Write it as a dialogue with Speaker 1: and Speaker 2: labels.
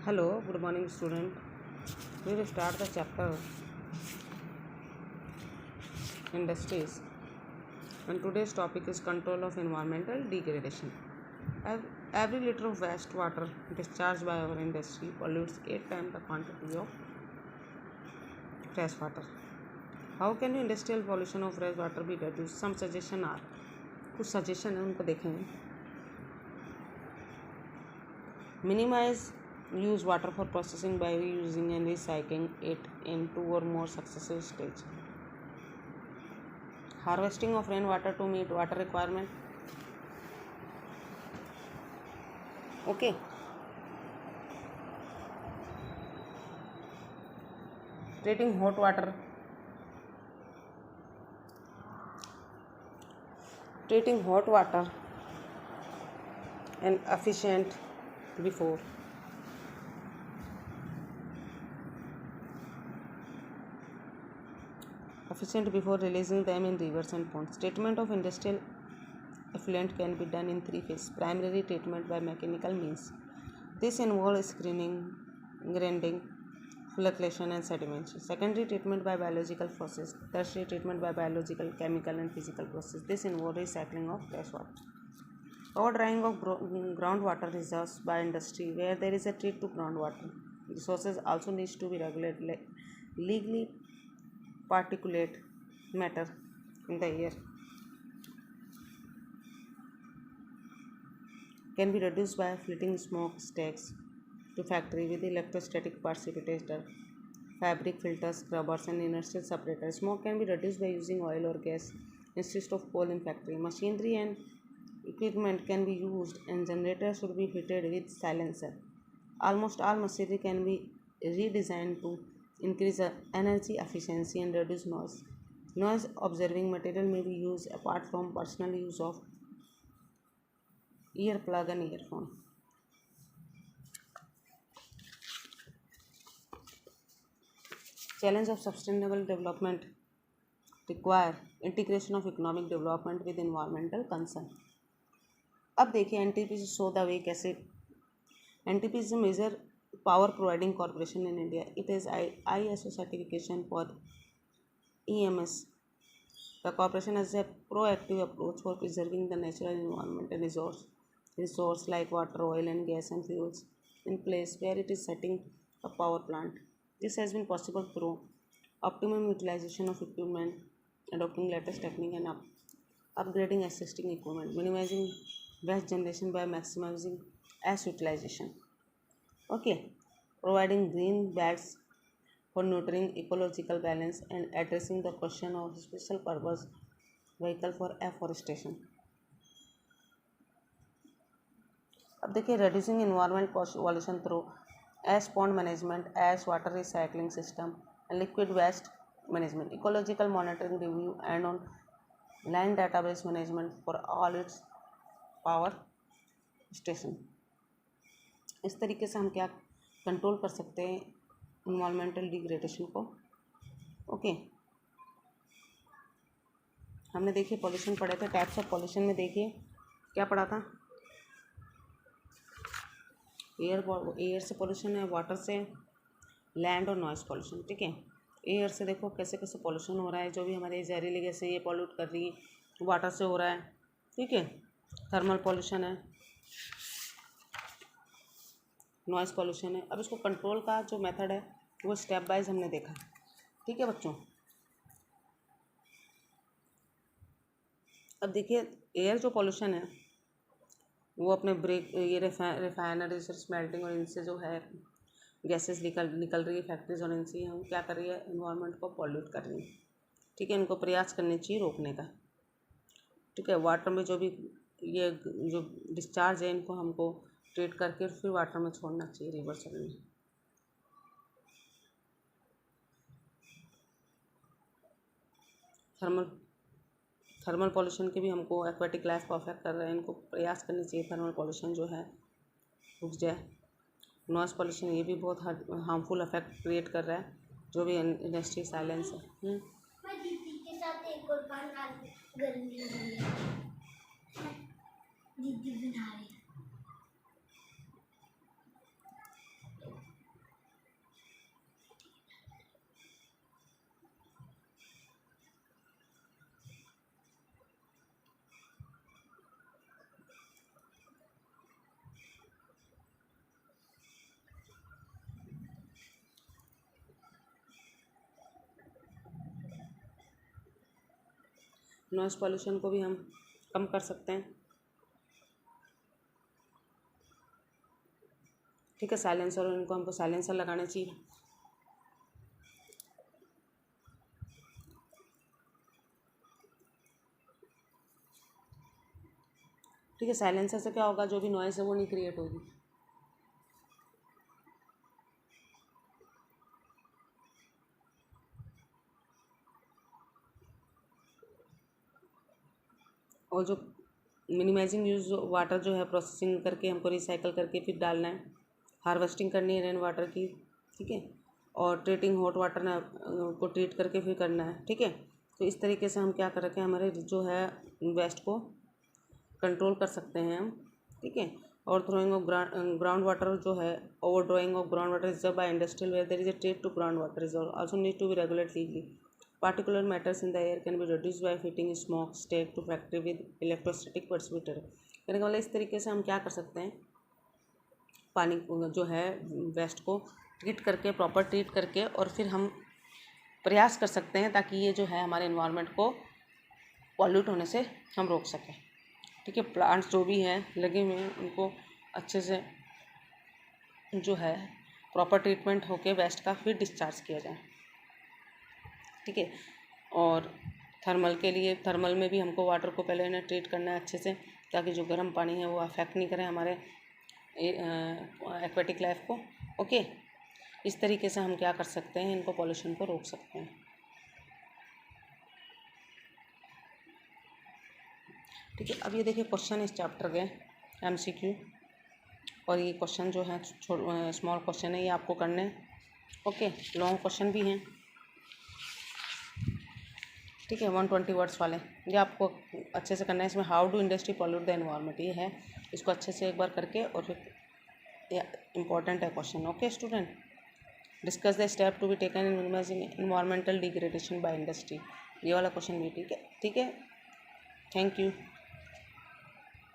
Speaker 1: Hello, good morning, student. We will start the chapter Industries, and today's topic is control of environmental degradation. Every liter of wastewater discharged by our industry pollutes 8 times the quantity of fresh water. How can industrial pollution of fresh water be reduced? Some suggestion are. कुछ suggestion है उनको देखेंगे. Minimize use water for processing by reusing and recycling it in 2 or more successive stages. Harvesting of rainwater to meet water requirement. Okay. Treating hot water. Treating hot water and efficient before. Efficient before releasing them in rivers and ponds. Treatment of industrial effluent can be done in 3 phases. Primary treatment by mechanical means. This involves screening, grinding, flocculation and sedimentation. Secondary treatment by biological process. Tertiary treatment by biological, chemical and physical process. This involves recycling of fresh water. Or drying of groundwater reserves by industry where there is a treat to groundwater. Resources also needs to be regulated. Legally particulate matter in the air can be reduced by fleeting smoke stacks to factory with electrostatic precipitator, fabric filters, scrubbers and inertial separators. Smoke can be reduced by using oil or gas instead of coal in factory. Machinery and equipment can be used and generators should be fitted with silencer. Almost all machinery can be redesigned to increase energy efficiency and reduce noise. Noise observing material may be used apart from personal use of earplug and earphone. Challenge of sustainable development require integration of economic development with environmental concern. अब देखिए NTPC show the way कैसे. NTPC is a major power providing corporation in India. It has ISO certification for EMS. The corporation has a proactive approach for preserving the natural environment and resource like water, oil and gas and fuels in place where it is setting a power plant. This has been possible through optimum utilization of equipment, adopting latest technique and upgrading existing equipment, minimizing waste generation by maximizing ash utilization. Okay, providing green belts for nurturing ecological balance and addressing the question of special purpose vehicle for afforestation. अब देखिए reducing environment pollution through ash pond management, ash water recycling system and liquid waste management, ecological monitoring review and on line database management for all its power station. इस तरीके से हम क्या control कर सकते हैं इन्वायरमेंटल डिग्रेडेशन को. Okay, हमने देखिए पॉल्यूशन पढ़े थे. टाइप्स ऑफ पॉल्यूशन में देखिए क्या पढ़ा था. एयर से पॉल्यूशन है, वाटर से, लैंड और नॉइस पॉल्यूशन. ठीक है, एयर से देखो कैसे कैसे पॉल्यूशन हो रहा है. जो भी हमारे जहरीली गैसें ये पॉल्यूट कर रही है, वाटर से हो रहा है. ठीक है, थर्मल पॉल्यूशन है, नॉइस पॉल्यूशन है. अब इसको कंट्रोल का जो मेथड है वो स्टेप वाइज हमने देखा. ठीक है बच्चों, अब देखिए एयर जो पॉल्यूशन है वो अपने ये रिफाइनरीज और स्मेल्टिंग और इनसे जो है गैसेस निकल रही है फैक्ट्रीज और इनसे हम क्या कर रही है इन्वायरमेंट को पॉल्यूट कर रही है. ठीक है, इनको प्रयास करने चाहिए रोकने का. ठीक है, वाटर में जो भी ये जो डिस्चार्ज है इनको हमको ट्रीट करके फिर वाटर में छोड़ना चाहिए, रिवर्स में. थर्मल पॉल्यूशन के भी हमको एक्वेटिक लाइफ को अफेक्ट कर रहे हैं. इनको प्रयास करनी चाहिए थर्मल पॉल्यूशन जो है रुक जाए. नॉइस पॉल्यूशन ये भी बहुत हार्मफुल इफेक्ट क्रिएट कर रहा है जो भी इंडस्ट्री साइलेंस है. नॉइस पॉल्यूशन को भी हम कम कर सकते हैं। ठीक है, साइलेंसर, इनको हमको साइलेंसर लगाना चाहिए। ठीक है, साइलेंसर से क्या होगा, जो भी नॉइस है वो नहीं क्रिएट होगी। और जो मिनिमाइजिंग यूज वाटर जो है, प्रोसेसिंग करके हमको रिसाइकल करके फिर डालना है, हार्वेस्टिंग करनी है रेन वाटर की। ठीक है, और ट्रीटिंग हॉट वाटर ना को ट्रीट करके फिर करना है। ठीक है, तो इस तरीके से हम क्या कर रखे हैं, हमारे जो है वेस्ट को कंट्रोल कर सकते हैं हम। ठीक है, और थ्रोइंग ऑफ ग्राउंड वाटर जो है, over drawing of ground water reserve by industrial where there is a trade to ground water reserve also need to be regulate legally. Particular matters in the air can be reduced by fitting smoke stack to factory with electrostatic precipitator। कहने का मतलब इस तरीके से हम क्या कर सकते हैं, पानी जो है वेस्ट को ट्रीट करके, प्रॉपर ट्रीट करके, और फिर हम प्रयास कर सकते हैं ताकि ये जो है हमारे इन्वायरमेंट को पॉल्यूट होने से हम रोक सकें। ठीक है, प्लांट्स जो भी हैं लगे हुए हैं उनको अच्छे से जो है प्रॉपर ट्रीटमेंट होके वेस्ट का फिर डिस्चार्ज किया जाए। ठीक है, और थर्मल के लिए, थर्मल में भी हमको वाटर को पहले ना ट्रीट करना है अच्छे से, ताकि जो गर्म पानी है वो अफेक्ट नहीं करे हमारे एक्वेटिक लाइफ को। ओके, इस तरीके से हम क्या कर सकते हैं, इनको पॉल्यूशन को रोक सकते हैं। ठीक है, अब ये देखिए क्वेश्चन इस चैप्टर के MCQ, और ये क्वेश्चन जो है स्मॉल क्वेश्चन है, ये आपको करने हैं। ओके, लॉन्ग क्वेश्चन भी हैं। ठीक है, 120 वर्ड्स वाले, ये आपको अच्छे से करना है। इसमें how do industry pollute the environment, ये है, इसको अच्छे से एक बार करके, और फिर ये इम्पॉर्टेंट है question. Okay student, discuss the step to be taken in minimising environmental degradation by industry, ये वाला क्वेश्चन भी। ठीक है, ठीक है, थैंक यू।